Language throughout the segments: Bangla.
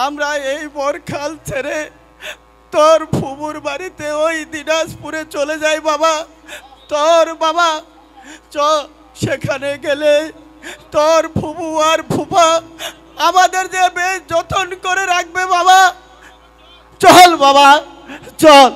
আমরা এই বরখাল ছেড়ে তোর ফুবুর বাড়িতে ওই দিনাজপুরে চলে যাই বাবা। তোর বাবা সেখানে গেলে তোর ফুবু আর ফুফা আমাদের যে বেশ যত্ন করে রাখবে বাবা। চল বাবা চল।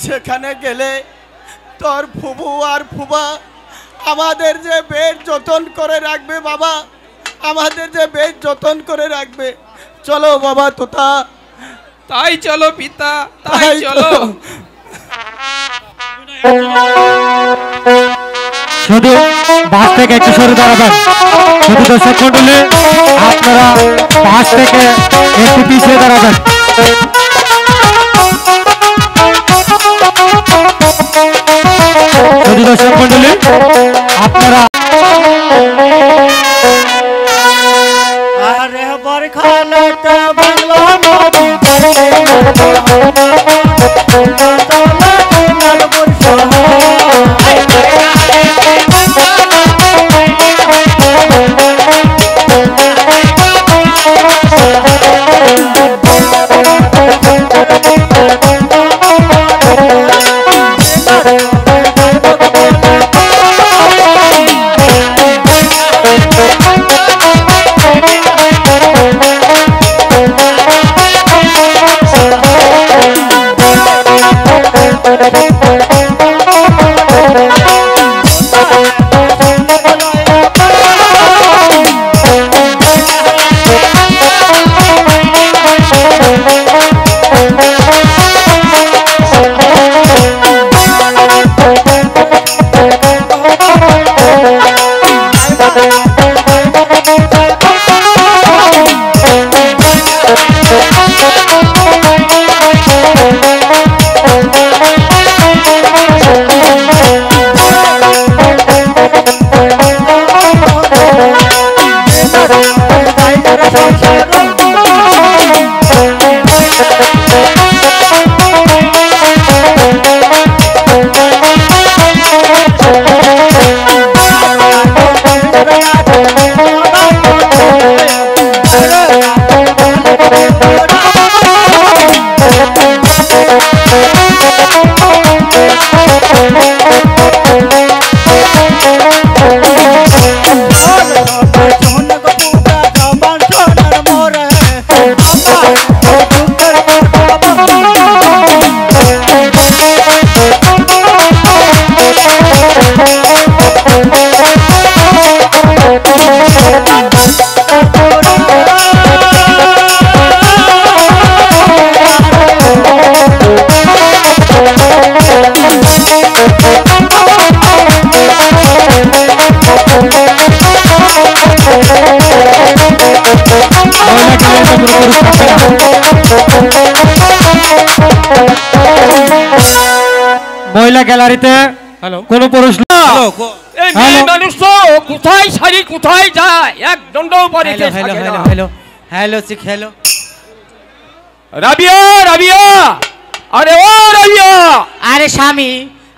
সেখানে গেলে তোর ফুবু আর ফুবা আমাদের যে বেশ যত্ন করে রাখবে বাবা। আমাদের যে বেশ যত্ন করে রাখবে। চলো বাবা তোতা। তাই চলো পিতা, তাই চলো। শুধু বাস থেকে একটু সরে দাঁড়াবেন। শুধু দর্শক মন্ডলী আপনারা বাস থেকে একটু পিছিয়ে দাঁড়াবেন। শুধু দর্শক মন্ডলী আপনারা আরে বরখালটা বাংলা মহিলা গ্যালারিতে হ্যালো কোনো পুরুষ এই মেয়ে মানুষ তো কোথায় সারি কোথায় যায় এক দণ্ডও বাড়িতে থাকে না। হ্যালো চিক হ্যালো রাবিয়া রাবিয়া আরে ও রাবিয়া আরে স্বামী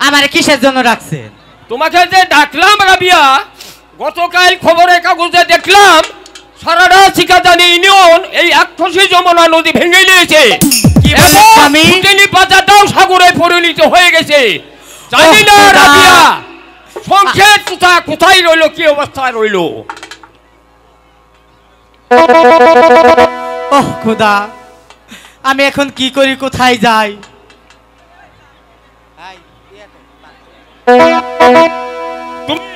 আমারে কিসের জন্য রাখছেন তোমাকে যে ডাকলাম রাবিয়া গতকাল খবরের কাগজে দেখলাম সারাটা শিকাদানি ইউনিয়ন এই একখসি যমুনা নদী ভেঙে নিয়েছে কি বলেন স্বামী? তিনি বাজারটাও সাগরে পরিণত হয়ে গেছে জানি না খোদা। রাবিয়া সংক্ষেপ কোথায় রইলো কি অবস্থায় রইলো ওহ খোদা আমি এখন কি করি কোথায় যাই তুমি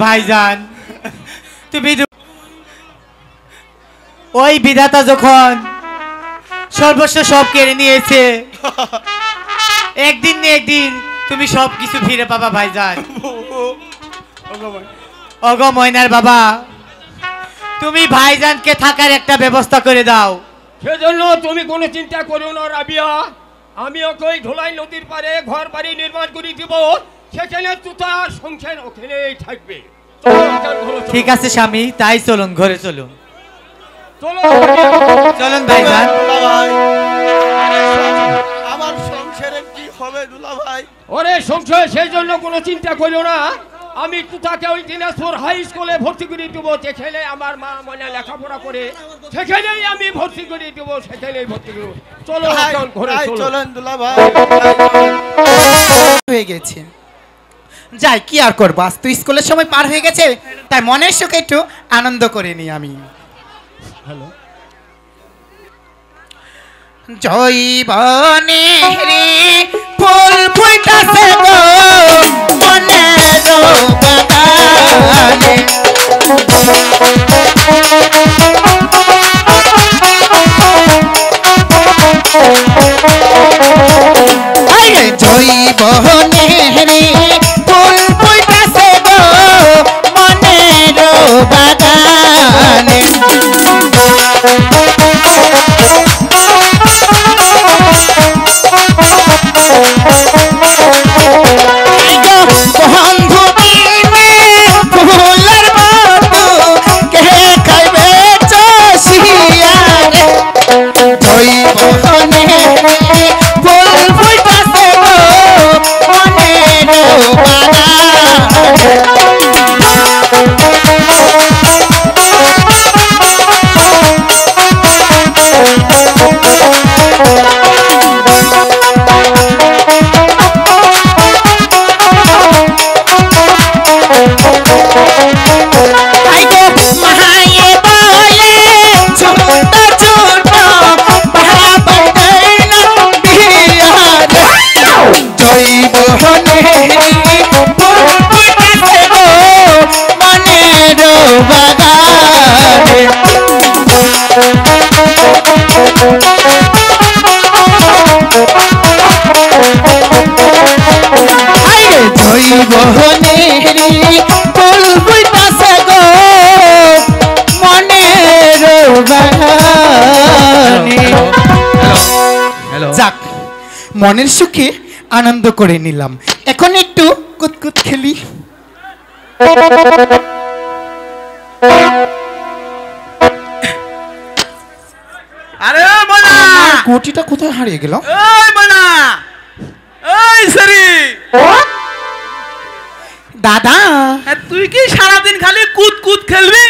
ভাইজান তুমি ওই বিধাতা যখন সর্বস্ব সব কেড়ে নিয়েছে একদিন না একদিন তুমি সব কিছু ফিরে পাবা ভাইজান ওগো ময়নার বাবা তুমি ভাইজানকে থাকার একটা ব্যবস্থা করে দাও সেজন্য তুমি কোনো চিন্তা করো না রাবিয়া আমি ওকে ধোলাই নদীর পারে ঘর বাড়ি নির্মাণ করে দিব সেখানে তুতার সংসার ওখানেই থাকবে ঠিক আছে স্বামী তাই চলুন ঘরে চলুন চলো চলুন ভাইজান আমার সংসারে কি হবে দুলা ভাই ওরে সংসার সেই জন্য কোনো চিন্তা করো না আমি তুতাকে ওই দিনাজপুর হাই স্কুলে ভর্তি করে দেবো, যেখানে আমার মা মনে লেখাপড়া করে সেখানেই আমি ভর্তি করে দেবো, সেখানেই ভর্তি করবো। চলো এখন ঘরে চলো। চলেন দুলা ভাই। হয়ে গেছে, যাই কি আর করবো, আজ তো স্কুলের সময় পার হয়ে গেছে, তাই মনের সুখে একটু আনন্দ করে নি আমি। হ্যালো, জৈবনে রে ফুল ফুটাছে গো মনের বাগানে, আরে জৈবনে রে ফুল ফুটাছে গো মনের বাগানে, যাক মনের সুখে আনন্দ করে নিলাম, এখন একটু কুতকুত খেলি। আরে মনা, কোটিটা কোথায় হারিয়ে গেল? এই মনা, এই সরি দাদা, তুই কি সারাদিন খালি কুদ কুদ খেলবি?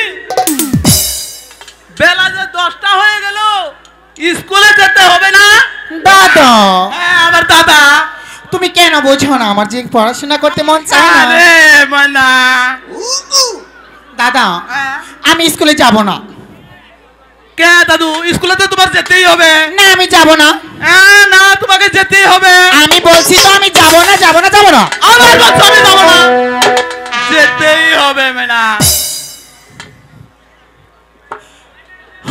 বেলা যে 10টা হয়ে গেল, স্কুলে যেতে হবে না? দাদা, হ্যাঁ আমার দাদা। তুমি কেন বোঝো না আমার যে পড়াশোনা করতে মন চায় না? আরে মনা, দাদা আমি স্কুলে যাব না। কে দাদু, স্কুলে তো তোমার যেতেই হবে। না আমি যাব না। না তোমাকে যেতেই হবে। আমি বলছি তো আমি যাব না, যাব না, যাব না। আমার কথা আমি যাব না, যেতেই হবে মনা।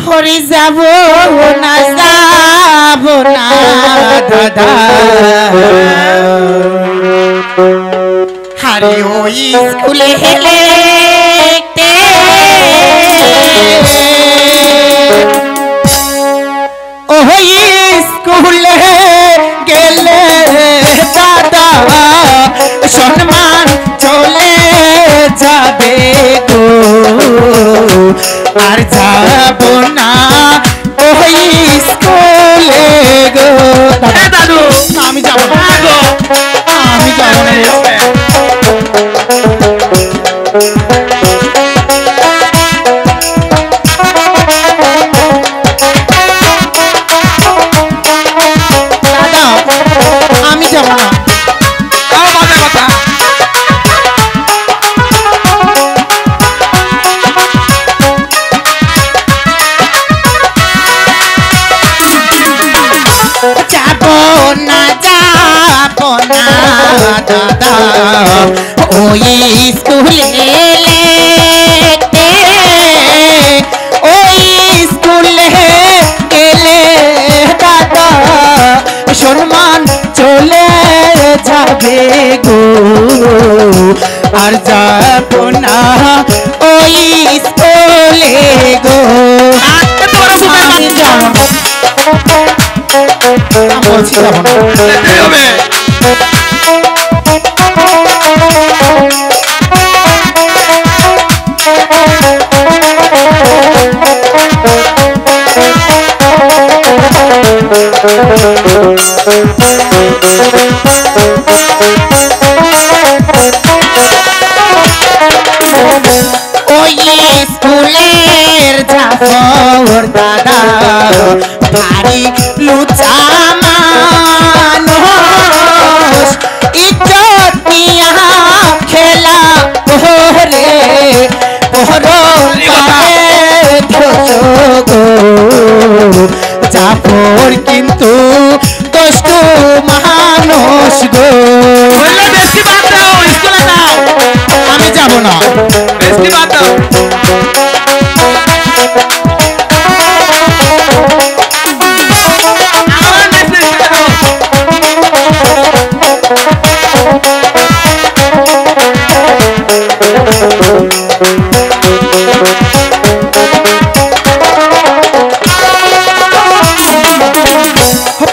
হরি যাব না, যাব না দাদা, হারি ওই স্কুলে হেলে ওই স্কুলে গেলে দাদা সম্মান চলে যাবে গো, আর যাব না ওই স্কুলে গো। দাদু আমি যাব না গো, আমি যাব না। আমি যাব না। কথা যাব না, যাব না দাদা ওই স্কুলে, ওই স্কুলে গেলে দাদা সম্মান চলে যাবে গো, আর যাব না ওই স্কুলে গো। আমি যাব না, আমি বলছি যাব না। যেতেই হবে। জাফর দাদা ভারী লুচা মানুষ ইজ্জত নিয়া খেলা ওরে জাফর কিন্তু দুষ্টু মানুষ গো। বেশি বাদ দাও, স্কুলে দাও। আমি যাব না। বেশি বাদ দাও।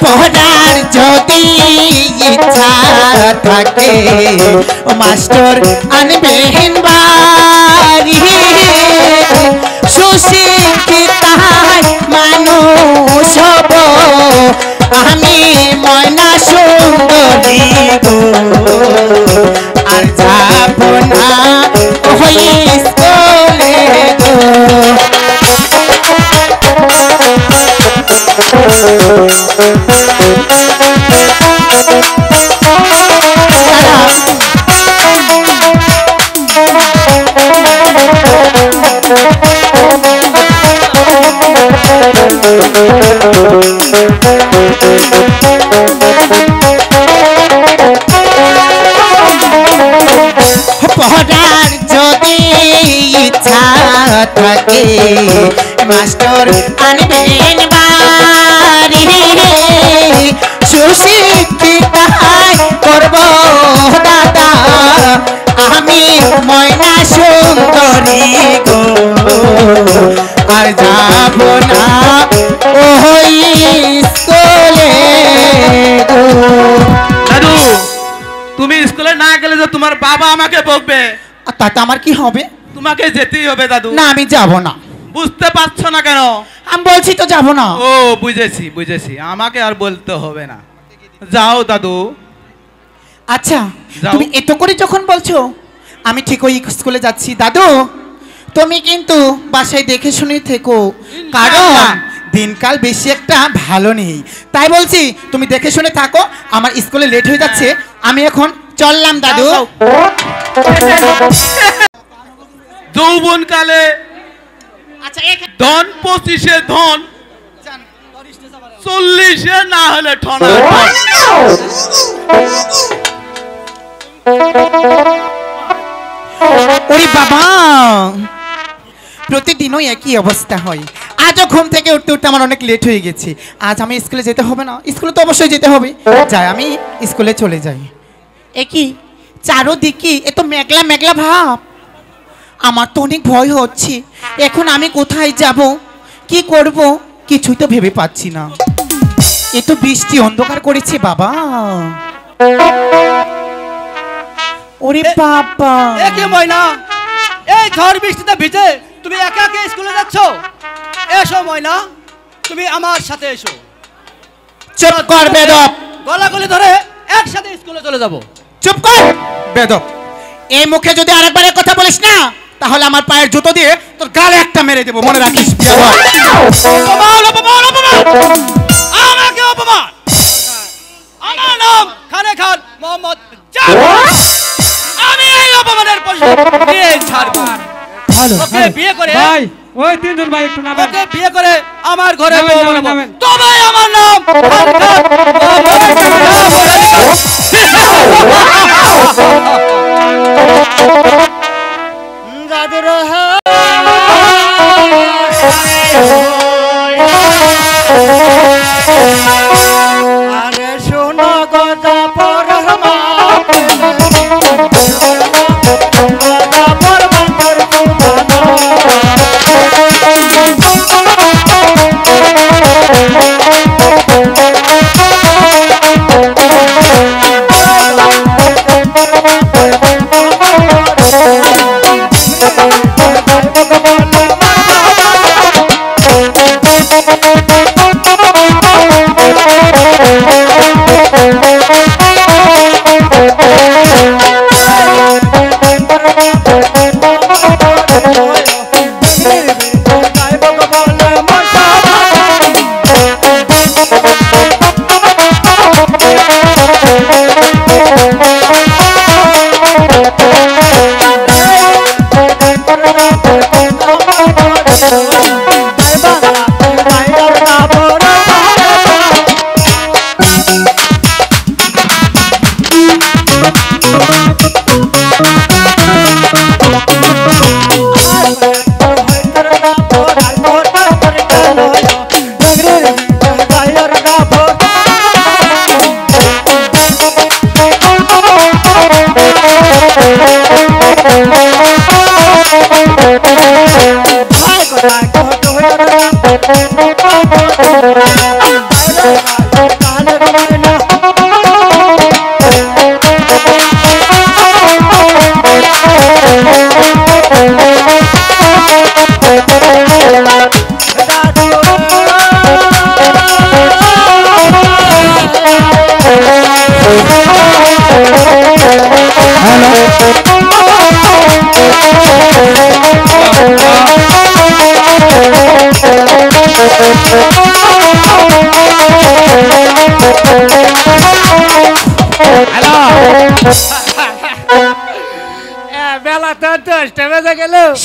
পড়ার যদি ইচ্ছা থাকে মাস্টার আনবেন বাড়ি সুশিক্ষিতায় মানুষ হব আমি ময়না সুন্দরী গো আর যাব না ওই স্কুলে গো। পড়ার যদি ইচ্ছা থাকে মাস্টার আনবেন বাড়ি সুশিক্ষিতায় করব দাদা আমি ময়না সুন্দরী গো আর যাব না ওই স্কুলে গো। দাদু, তুমি স্কুলে না গেলে যে তোমার বাবা আমাকে বকবে। তাতে আমার কি হবে? তোমাকে যেতেই হবে দাদু। না আমি যাব না। বুঝতে পারছো না কেন? আমি বলছি তো যাব না। ও বুঝেছি বুঝেছি, আমাকে আর বলতে হবে না। যাও দাদু। আচ্ছা যাও। তুমি এত করে যখন বলছো আমি ঠিক ওই স্কুলে যাচ্ছি। দাদু তুমি কিন্তু বাসায় দেখে শুনে থেকো, কারণ দিনকাল বেশি একটা ভালো নেই। তাই বলছি তুমি দেখে শুনে থাকো, আমার স্কুলে লেট হয়ে যাচ্ছে। আমি এখন চললাম দাদু। যৌবন কালে আচ্ছা ধন 25-এ ধন, 40-এ না হলে ঠনা। ওরে বাবা, প্রতিদিনই একই অবস্থা হয়। আজও ঘুম থেকে উঠতে উঠতে আমার অনেক লেট হয়ে গেছে। আজ আমি স্কুলে যেতে হবে না? স্কুলে তো অবশ্যই যেতে হবে। যাই, আমি স্কুলে চলে যাই। একই চারোদিকে এত মেঘলা মেঘলা ভাব, আমার তো অনেক ভয় হচ্ছে। এখন আমি কোথায় যাব, কি করব, কিছুই তো ভেবে পাচ্ছি না। এ তো বৃষ্টি অন্ধকার করেছে বাবা। ওরে বাবা, একে ময়না, এই ঝড় বৃষ্টিতে ভিজে তুমি একা একা স্কুলে যাচ্ছ? এসো ময়না, তুমি আমার সাথে এসো। চুপ কর বেদব। গলাগলি ধরে একসাথে স্কুলে চলে যাব। চুপ কর বেদব। এই মুখে যদি আরেকবারের কথা বলিস না, তাহলে আমার পায়ের জুতো দিয়ে তোর গালে একটা মেরে দেবো, মনে রাখিস। অপমান অপমান অপমান, আমাকে অপমান। আমার নাম খানে খান মোহাম্মদ জাফর। আমি এই অপমানের প্রশ্ন নিয়ে ছাড়বো। ভালো ওকে বিয়ে করে ভাই, ওই তিনজন ভাই একটু নামেন। ওকে বিয়ে করে আমার ঘরে নামেন, বউ নামেন, বানাবো। নামেন। তবে আমার নাম খান খান মোহাম্মদ জাফর আরে শোনো গো জাফর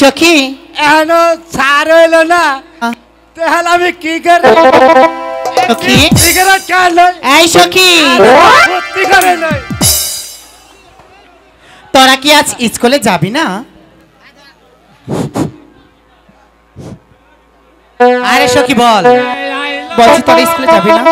সখী এখন ছাড় হইল না আহ, তাহলে আমি কি করে সখী সিগারেট খাই নাই এই সখী সত্যি করে নাই তোরা কি আজ স্কুলে যাবি না? আরে সখী বল, বলছি তোরা স্কুলে যাবি না?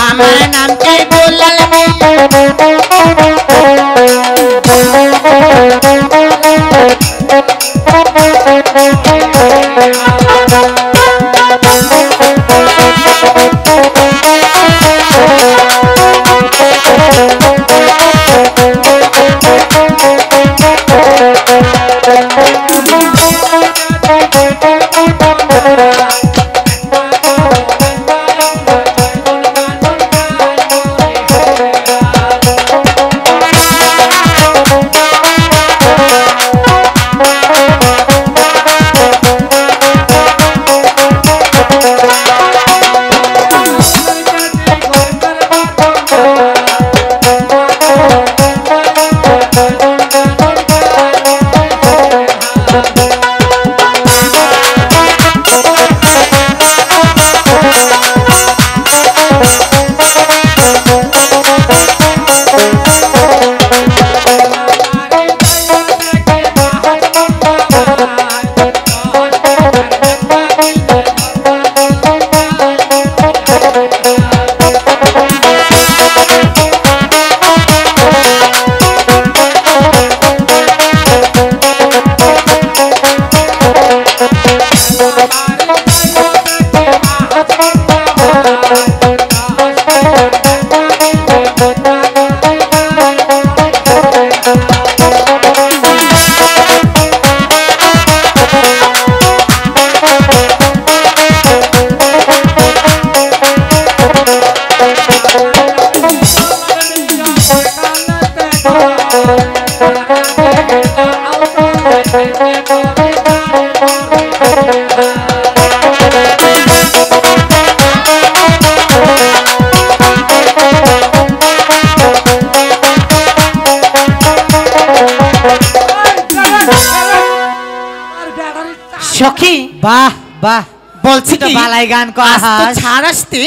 আমার নামটাই বললাম সখী। বাহ বাহ, বলছি তো কি বালাই গান আজ তো কহাস। ছাড় আসতে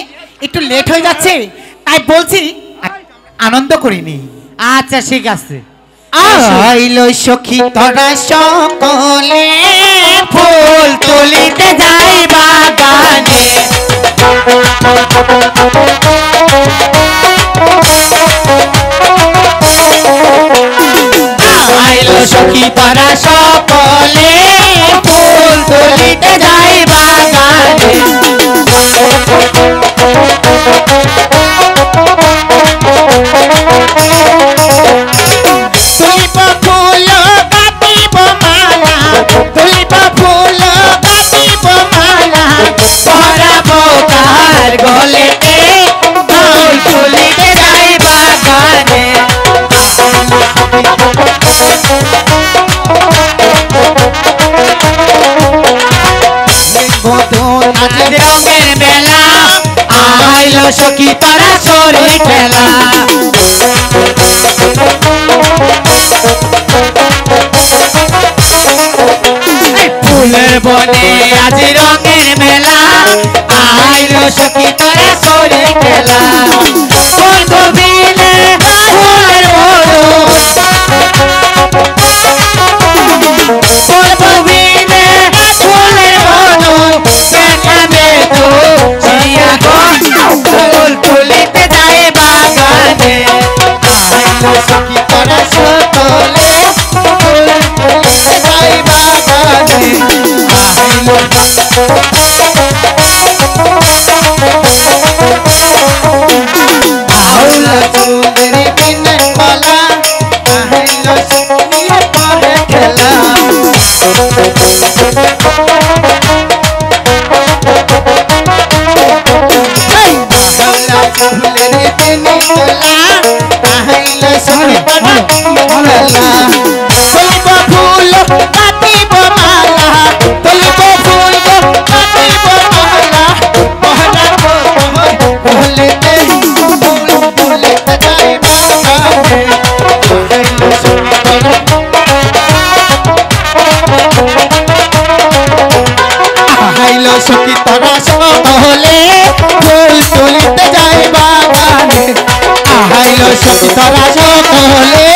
একটু লেট হয়ে যাচ্ছে, তাই বলছি আনন্দ করিনি। আচ্ছা ঠিক আছে। আইলো সখী তোরা সকলে ফুল তুলিতে যাই বাগানে, আইলো সখী তোরা সকলে ফুল তুলিতে যাই বাগানে, তুলিব ফুল কাটিব মালা, তুলিব ফুল কাটিব মালা, পরাব তার গলেতে ফুল তুলিতে যাই বাগানে। আজ রঙের মেলা, আইলো সখী তোরা সরি খেলা, ফুলের বনে আজ রঙের মেলা, আইলো সখী তোরা সরি খেলা, মেলা তুলিব ফুল কাটিব মালা তুলিব ফুল কাটিব মালা মহারাজ বলেতে ফুল ফুলেতে যাই বাগানে আহাইলো সখী তোরা সকলে ফুল তুলিতে যাই বাগানে আহাইলো সখী তোরা সকলে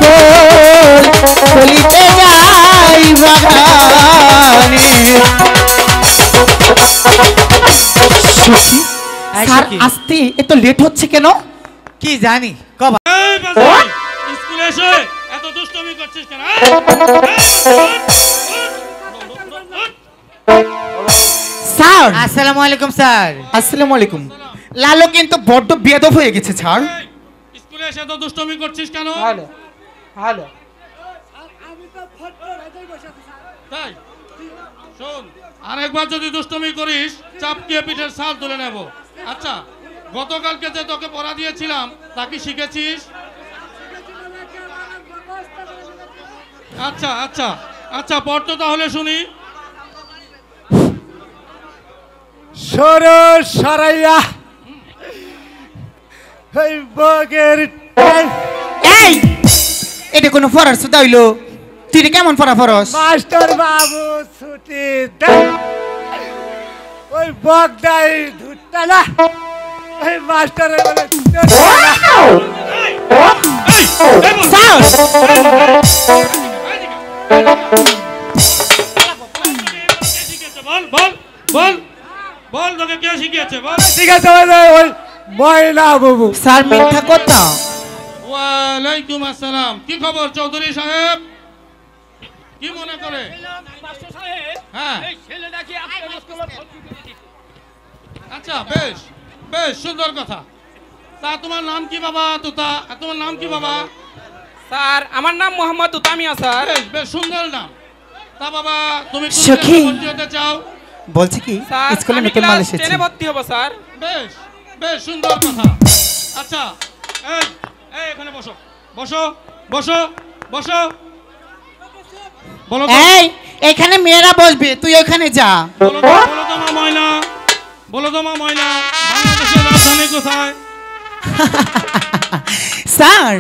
ফুল তুলিতে যাই বাগানে সখী স্যার আসতে এত লেট হচ্ছে কেন? কি জানি কবা এই বাজার স্কুলে এসে এত দুষ্টমি করছিস কেন স্যার আসসালামু আলাইকুম স্যার। আসসালামু আলাইকুম। লালো কিন্তু বড্ড বেয়াদব হয়ে গেছে স্যার। স্কুলে এসে এত দুষ্টমি করছিস কেন হ্যালো হ্যালো তাই শোন আরেকবার যদি দুষ্টমি করিস চাপকিয়ে পিঠের ছাল তুলে নেব। আচ্ছা গতকালকে যে তোকে পড়া দিয়েছিলাম তা কি শিখেছিস? আচ্ছা আচ্ছা আচ্ছা পড় তো তাহলে শুনি। সরস সরাইয়া এই বগের এই এটা কোনো ফরার সুদা হইলো? তুই রে কেমন ফরা ফরস? মাস্টার বাবু ছুটি দেন ওই বগদাই ধুটটা না ওই মাস্টারে বলে স্যার বল বল বল বল তোকে কে শিখিয়েছে বল। ঠিক আছে ওই ময়না বাবু। স্যার মিথ্যা কথা। ওয়ালাইকুম আসসালাম। কি খবর চৌধুরী সাহেব? কি মনে করে? হ্যাঁ আচ্ছা বেশ বেশ সুন্দর কথা। তা তোমার নাম কি বাবা? তুতা তোমার নাম কি বাবা? স্যার আমার নাম মোহাম্মদ উতামিয়া স্যার। বেশ বেশ সুন্দর নাম। তা বাবা তুমি কোন সখী। ক্লাসে ভর্তি হতে চাও? বলছি কি স্যার স্কুলে আমি নতুন মাল ক্লাস এসেছে। 10 এ ভর্তি হব স্যার। বেশ বেশ সুন্দর কথা। আচ্ছা এই এই এখানে বসো বসো বসো বসো। বলো তো এই এখানে মেয়েরা বসবে, তুই ওখানে যা। বলো তো মা ময়না, বলো তো মা ময়না, বাংলাদেশের রাজধানী কোথায়? স্যার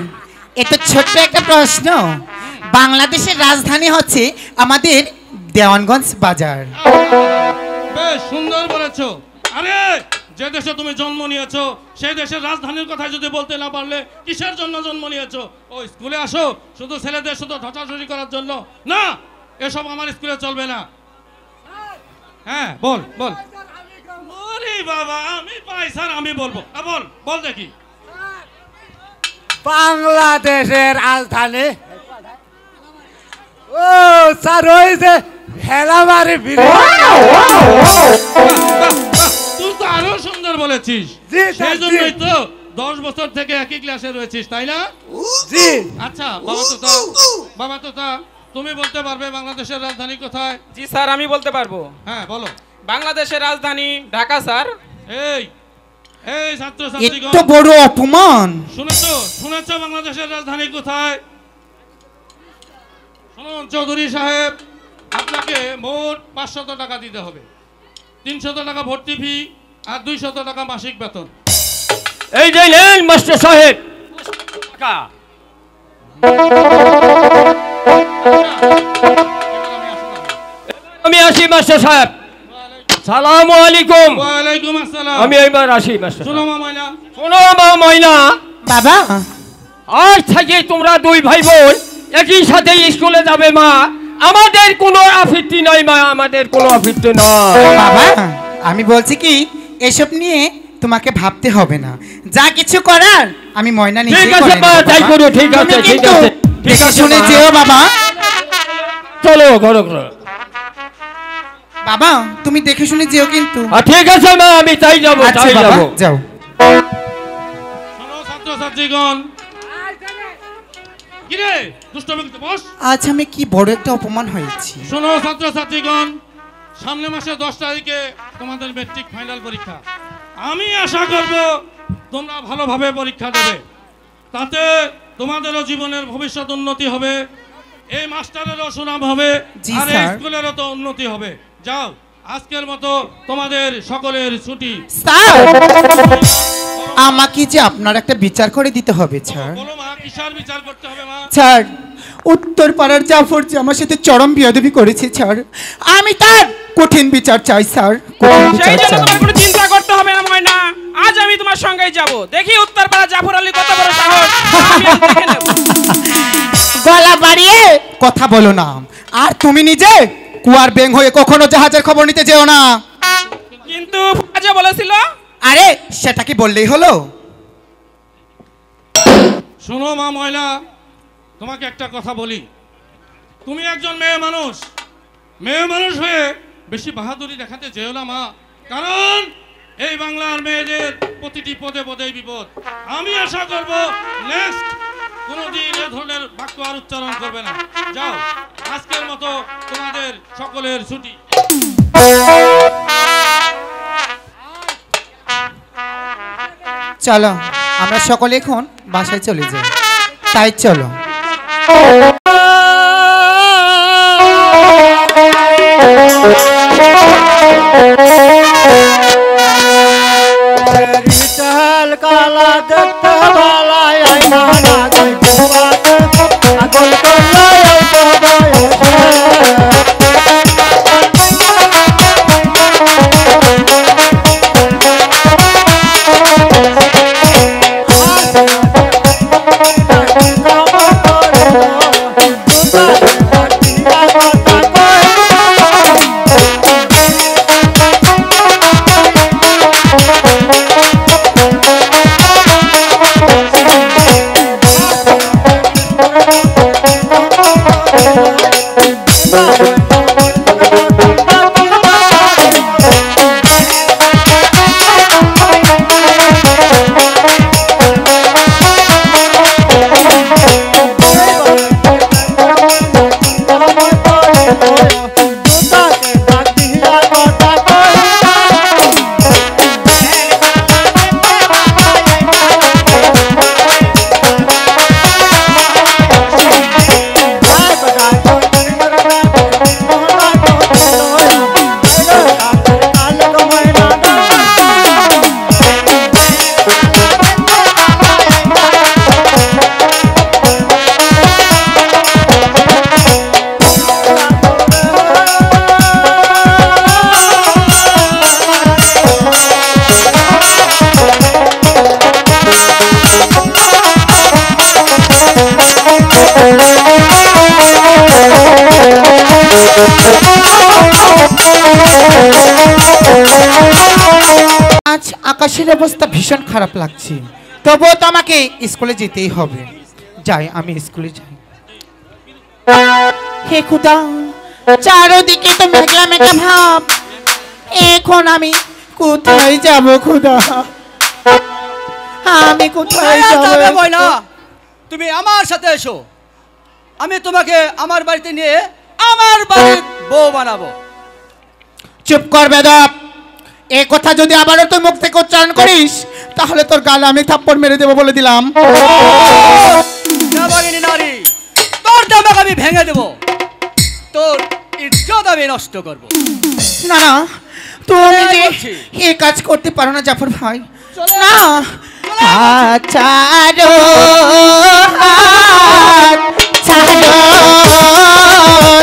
এটা ছোট্ট একটা প্রশ্ন। বাংলাদেশের রাজধানী হচ্ছে আমাদের দেওয়ানগঞ্জ বাজার। বেশ সুন্দর বলেছো। আরে যে দেশে তুমি জন্ম নিয়েছো সেই দেশের রাজধানীর কথা যদি বলতে না পারলে কিসের জন্য জন্ম নিয়েছো? ও স্কুলে আসো শুধু ছেলেদের শুধু ঠটাঠটি করার জন্য না, এসব আমার স্কুলে চলবে না। হ্যাঁ বল বল। আরে বাবা আমি পাই স্যার আমি বলবো। বল বল দেখি। বাংলাদেশের রাজধানী ও স্যার ওই যে হেলামারি তুই তো আরো সুন্দর বলেছিস। জি, সেই জি। জন্যই তো 10 বছর থেকে একই ক্লাসে রয়েছিস তাই না? জি আচ্ছা বাবা তো তুমি বলতে পারবে বাংলাদেশের রাজধানী কোথায়? জি স্যার আমি বলতে পারবো। হ্যাঁ বলো। বাংলাদেশের রাজধানী ঢাকা স্যার। এই এই ছাত্র ছাত্রীগণ এত বড় অপমান। শুনেছো বাংলাদেশের রাজধানী কোথায়? শুনুন চৌধুরী সাহেব, আপনাকে মোট 500 টাকা দিতে হবে। 300 টাকা ভর্তি ফি আর 200 টাকা মাসিক বেতন। এই যে নেন মাস্টার সাহেব টাকা। আমি আসি মাস্টার সাহেব। সালামু আলাইকুম। ওয়ালাইকুম আসসালাম। আমি এবার আসি মাস্টার। শোনো মা ময়না, শোনো মা ময়না, বাবা আজ থেকে তোমরা দুই ভাই বোন একই সাথে স্কুলে যাবে মা। আমাদের কোনো আপত্তি নাই মা, আমাদের কোনো আপত্তি নয়। বাবা আমি বলছি কি এসব নিয়ে তোমাকে ভাবতে হবে না, যা কিছু করার আমি ময়না নিজে ঠিক আছে মা, তাই করো। ঠিক আছে ঠিক আছে ঠিক আছে শুনে মা। যেও বাবা। চলো ঘরে ঘরে। বাবা তুমি দেখে শুনে যেও কিন্তু। ঠিক আছে মা, আমি তাই যাবো আচ্ছা তাই বাবা যাবো। যাও। শোনো ছাত্র ছাত্রীগণ। কিরে দুষ্টমি করতে বস। আজ আমি কি বড় একটা অপমান হয়েছি। শোনো ছাত্র ছাত্রীগণ, সামনে মাসে 10 তারিখে তোমাদের ম্যাট্রিক ফাইনাল পরীক্ষা। আমি আশা করব তোমরা ভালোভাবে পরীক্ষা দেবে। তাতে তোমাদেরও জীবনের ভবিষ্যৎ উন্নতি হবে, এই মাস্টারেরও সুনাম হবে, জি, আর এই স্যার। স্কুলেরও তো উন্নতি হবে। যাও, আজকের মতো তোমাদের সকলের ছুটি। স্যার, আমাকে যে আপনার একটা বিচার করে দিতে হবে স্যার। বলো মা, কিসের বিচার করতে হবে মা? স্যার, উত্তর পাড়ার জাফর যে আমার সাথে চরম বিয়াদবি করেছে স্যার, আমি তার কঠিন বিচার চাই স্যার, কঠিন সেই বিচার জন্য চাই। তোমার কোনো চিন্তা করতে হবে না ময়না, আজ আমি তোমার সঙ্গেই যাব। দেখি উত্তরপাড়া জাফর আলী কত বড় সাহস, আমি আজ দেখে নেব। গলা বাড়িয়ে কথা বলো না, আর তুমি নিজে কুয়ার বেং হয়ে কখনো জাহাজের খবর নিতে যেও না। কিন্তু আজও বলেছিল। আরে সেটা কি বললেই হলো? শোনো মা ময়লা, তোমাকে একটা কথা বলি। তুমি একজন মেয়ে মানুষ, মেয়ে মানুষ হয়ে বেশি বাহাদুরি দেখাতে যেও না মা, কারণ এই বাংলার মেয়েদের প্রতিটি পদে পদেই বিপদ। আমি আশা করব নেক্সট কোনোদিন এ ধরনের বাক্য আর উচ্চারণ করবে না। যাও, আজকের মতো তোমাদের সকলের ছুটি। চলো আমরা সকলে এখন বাসায় চলে যাই, তাই চলো। বিশাল কালা দেখতে বালাই আইনা না যাই বাতে আগল কলাই আইতো আজ আকাশের অবস্থা ভীষণ খারাপ লাগছে, তবুও তো আমাকে স্কুলে যেতেই হবে। যাই, আমি স্কুলে যাই। হে খুদা, চারদিকে তো মেঘলা মেঘলা ভাব, এখন আমি কোথায় যাব খুদা? আমি কোথায় যাব? তবে ময়না, তুমি আমার সাথে এসো, আমি তোমাকে আমার বাড়িতে নিয়ে আমার বাড়ির বউ বানাবো। চুপ কর বেদব, এই কথা যদি আবারও তুই মুখ থেকে উচ্চারণ করিস তাহলে তোর গালে আমি থাপ্পড় মেরে দেবো বলে দিলাম। নাবাগিনী নারী, তোর দামাক আমি ভেঙে দেবো, তোর ইজ্জত আমি নষ্ট করবো। না না, তুমি যে বলছি। এই কাজ করতে পারো না জাফর ভাই, চলো। না। ছাড়ো হাত, ছাড়ো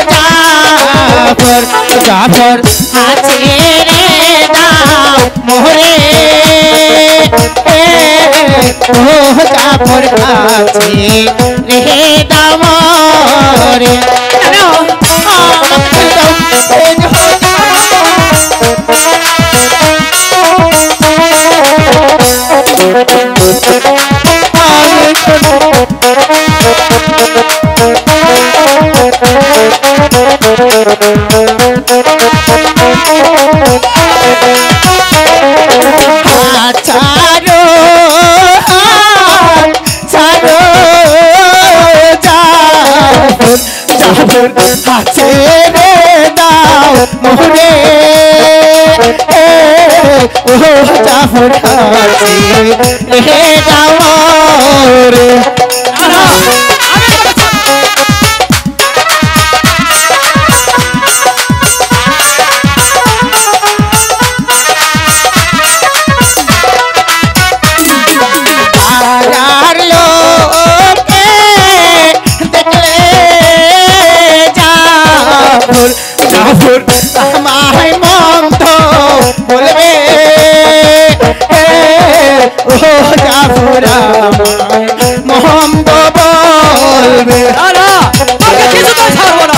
জাফর, জাফর হাত ছেড়ে দাও মোরে, ও জাফর হাত ছেড়ে দাও মোরে। না, আমাকে দাও, ছাড়ো ছাড়ো জাফর, জাফর হাতে রে দাও মোরে, ও জাফর হাতে রে দাও রে না, আমি তোকে ছাড়বো না। পাড়ার লোকে দেখলে জাফর জাফর আমায় মন্দ বলবে ও জাফর আমায় মন্দ বলবে না, না, তোকে কিছুতেই ছাড়বো না,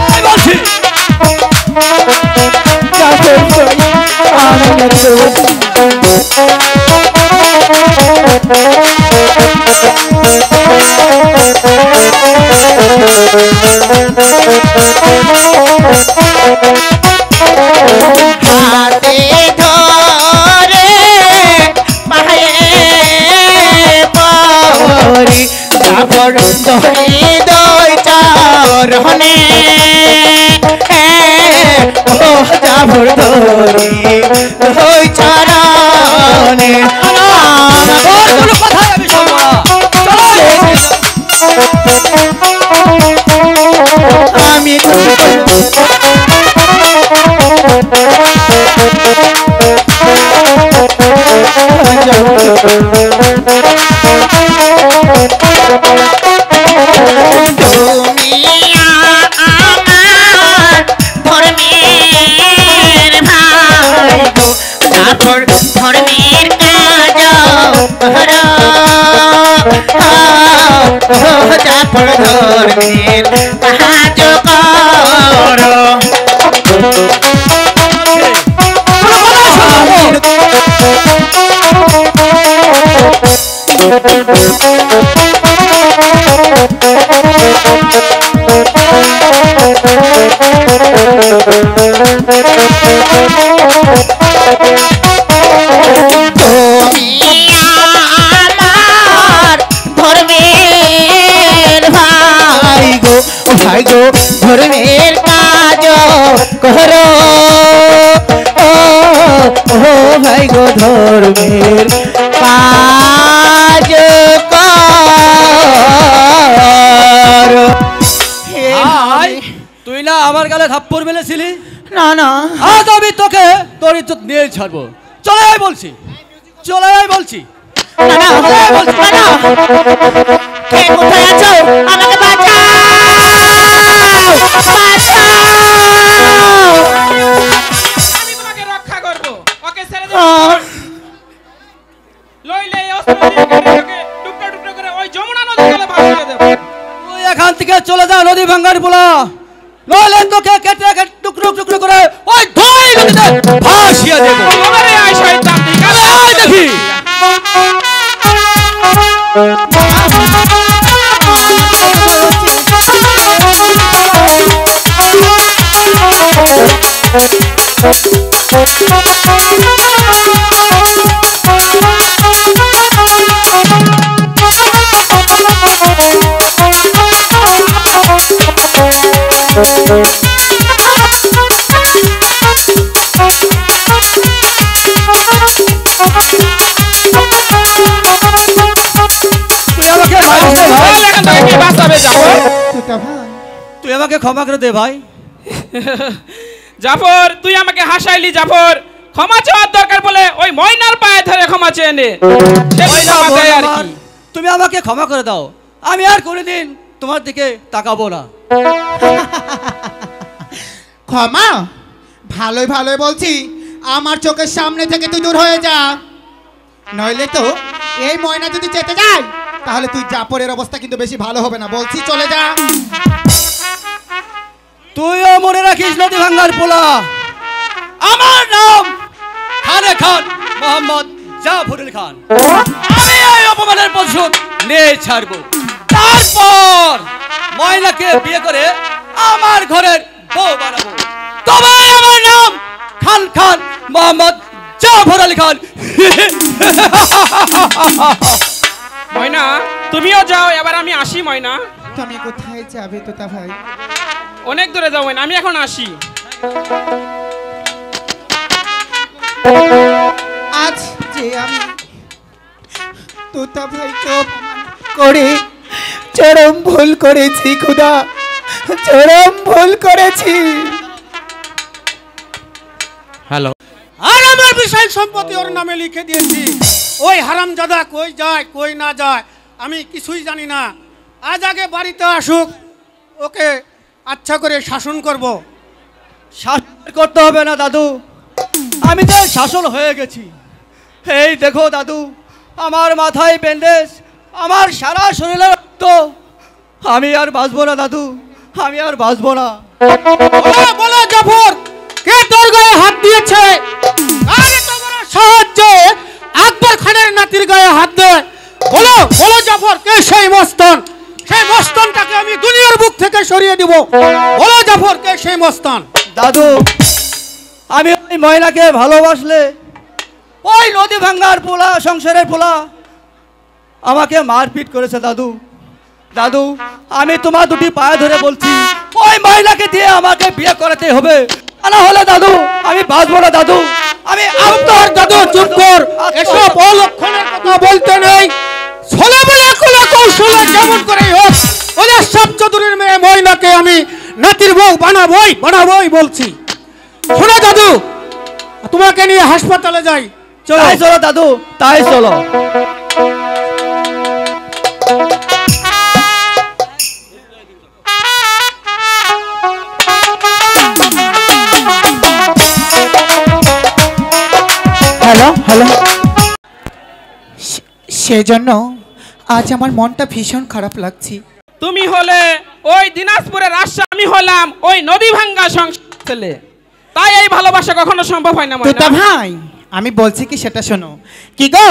আমি বলছি। জাফর হাতে ধরে পায়ে পরি জাফর ধরে দই চারণে ও জাফর ধরে দই চারণে তোর কোনো কথাই আমি শুনবো না। চলো, আমি তুমি আমার ধর্মের ভাই গো তারপর ধর্মের কাজ করো তারপর ধর্মের কাজ করো তুমি আমার ধর্মের ভাই গো ধর্মের কাজ করো ও ভাই গো ধর্মের কাজ করো হে ভাই, তুই না আমার গালে থাপ্পড় মেরেছিলি, না না আজ আমি তোকে তোর ইজ্জত নিয়ে ছাড়বো। চলে আয় বলছি, চলে আয় বলছি। না না বলছি না না কে কোথায় আছো আমাকে বাঁচাও বাঁচাও আমি তোমাকে রক্ষা করব। ওকে ছেড়ে দাও। লইলে এই অস্ত্র দিয়ে কেটে ওকে টুকরো টুকরো করে ওই যমুনা নদী জলে ভাসিয়ে দেব। তুই এখান থেকে চলে যা নদী ভাঙ্গার পোলা, নইলে তোকে কেটে কেটে টুকরো টুকরো করে ওই ধোই নদীতে ভাসিয়ে দেবো। আমারে আয় শয়তান ঠিক আছে? আয় দেখি। তুই আমাকে মারিস না ভাই, তাহলে এখান থেকে কে বাঁচাবে জাফর? তোতা ভাই তুই আমাকে ক্ষমা করে দে ভাই। জাফর, তুই আমাকে হাসাইলি জাফর। ক্ষমা চাওয়ার দরকার বলে ওই ময়নার পায়ে ধরে ক্ষমা চেয়ে নে। সে ময়না ক্ষমা বোন চায় আর আমার, কি। তুমি আমাকে ক্ষমা করে দাও, আমি আর কোনোদিন তোমার দিকে তাকাবো না। ক্ষমা ভালোই ভালোই বলছি আমার চোখের সামনে থেকে তুই দূর হয়ে যা, নইলে তো এই ময়না যদি যেতে যায় তাহলে তুই জাফরের অবস্থা কিন্তু বেশি ভালো হবে না, বলছি চলে যা। তুইও মনে রাখিস নদী ভাঙ্গার পোলা, আমার নাম খানে খান মোহাম্মদ জাফরুল খান। আমি এই অপমানের প্রতিশোধ নিয়ে ছাড়বো, তারপর ময়নাকে বিয়ে করে আমার ঘরের বউ বানাবো। তবে আমার নাম খান খান মোহাম্মদ জাফর আলী খান। ময়না, তুমিও যাও, এবার আমি আসি ময়না। তুমি কোথায় যাবে তোতা ভাই? অনেক দূরে যাও ময়না, আমি এখন আসি। আজ যে আমি তোতা ভাইকে অপমান করে চরম ভুল করেছি খুদা, চরম ভুল করেছি। হ্যালো, আর আমার বিশাল সম্পত্তি ওর নামে লিখে দিয়েছি। ওই হারামজাদা কই যায় কই না যায় আমি কিছুই জানি না। আজ আগে বাড়িতে আসুক, ওকে আচ্ছা করে শাসন করব। শাসন করতে হবে না দাদু, আমি তো শাসন হয়ে গেছি। এই দেখো দাদু, আমার মাথায় ব্যান্ডেজ, আমার সারা শরীরে রক্ত। আমি আর বাঁচবো না দাদু, আমি আর বাঁচবো না। বলো জাফর, কে তোর গায়ে হাত দিয়েছে? আর এত বড় সাহায্য আকবর খানের নাতির গায়ে হাত দেয়? বলো বলো জাফর, কে সেই মস্তান? সেই মস্তানটাকে আমি দুনিয়ার বুক থেকে সরিয়ে দিব। বলো জাফর, কে সেই মস্তান? দাদু, আমি ওই ময়নাকে ভালোবাসলে ওই নদী ভাঙ্গার পোলা, সংসারের পোলা আমাকে মারপিট করেছে দাদু। দাদু, আমি তোমার দুটি পায়ে ধরে বলছি, ওই মহিলাকে দিয়ে আমাকে বিয়ে করাতে হবে, না হলে দাদু আমি বাঁচবো না দাদু। আমি আপনার দাদু চুপ কর, এসব অলক্ষণের কথা বলতে নেই। ছোলাবেলা কোলা কৌশলে যেমন করেই হোক ওদের সব চতুরের মেয়ে মহিলাকে আমি নাতির বউ বানাবই বানাবই বলছি। শোনো দাদু, তোমাকে নিয়ে হাসপাতালে যাই। চলো চলো দাদু, তাই চলো। হ্যালো হ্যালো, সেজন্য আজ আমার মনটা ভীষণ খারাপ লাগছে। তুমি হলে ওই দিনাজপুরের রাজশাহী, আমি হলাম ওই নদী ভাঙ্গা সংসার ছেলে, তাই এই ভালোবাসা কখনো সম্ভব হয় না। তোতা ভাই, আমি বলছি কি সেটা শোনো। কি গো,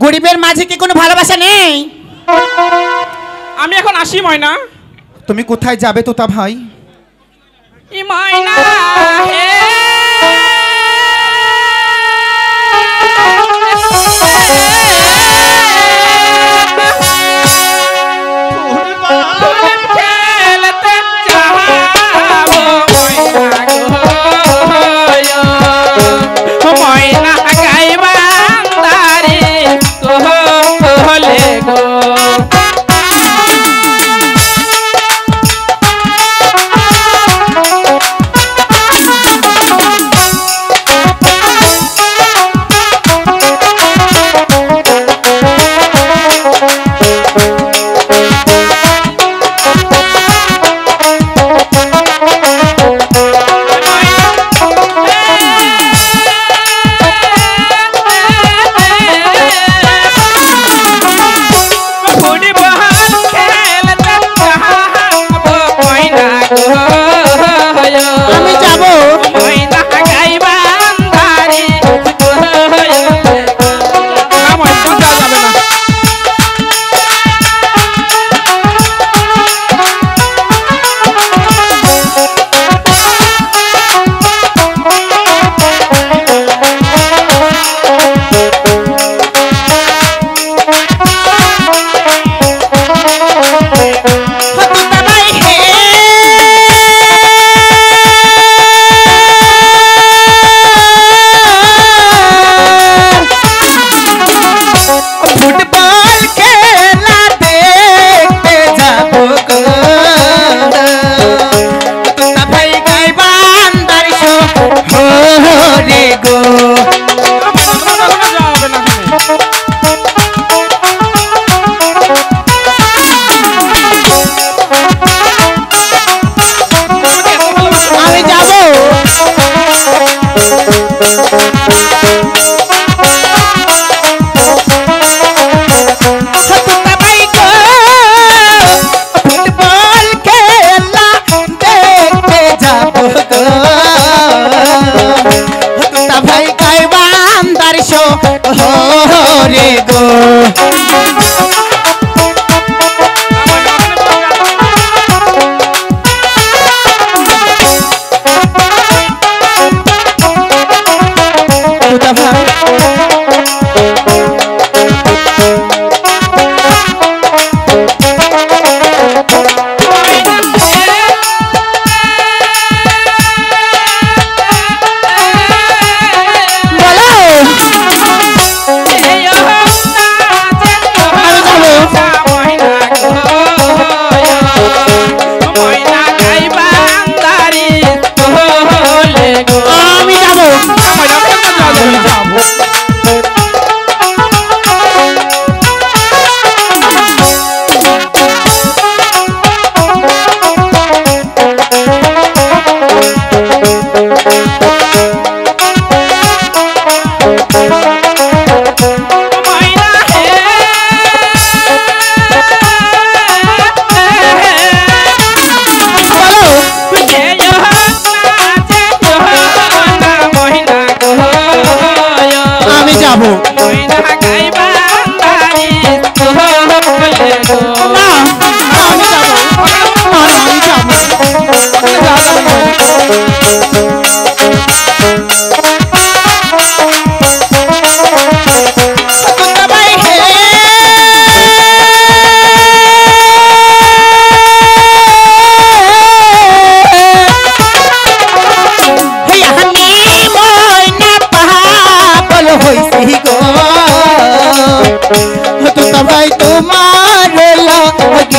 গরিবের মাঝে কি কোনো ভালোবাসা নেই? আমি এখন আসি ময়না। তুমি কোথায় যাবে তোতা ভাই? ই ময়না হে খেলতে যাবো ময়না গাইবা তারে কোহলে গো।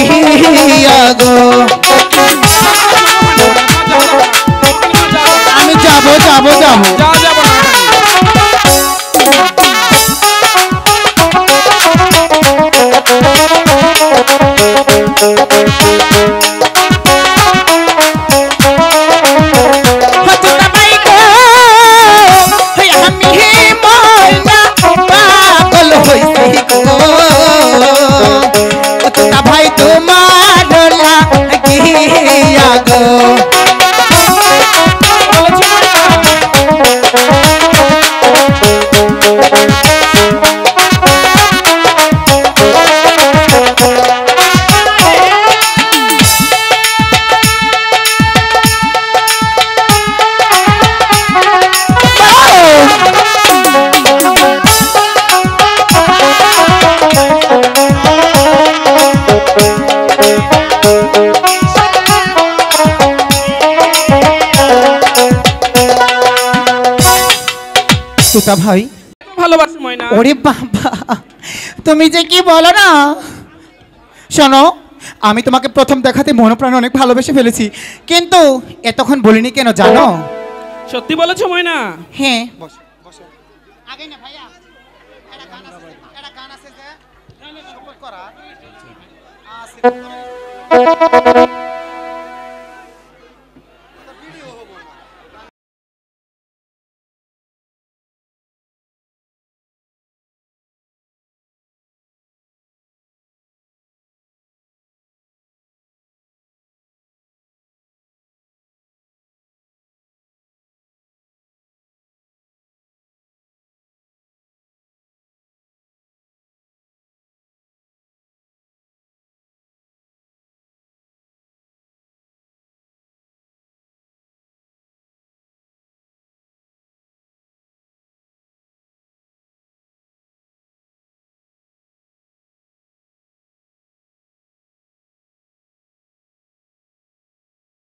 গিয়া গো আমি যাব যাব যাব যাব না ভাই তোমার লাগিয়া গো সুতা ভাই ভালোবাসি ময়না ওরে বাবা তুমি যে কি বলো না শোনো আমি তোমাকে প্রথম দেখাতে মনপ্রাণ অনেক ভালোবেসে ফেলেছি কিন্তু এতক্ষণ বলিনি কেন জানো সত্যি বলেছো ময়না হ্যাঁ বসো বসো আগে না ভাইয়া এটা গান আছে যে শপথ করা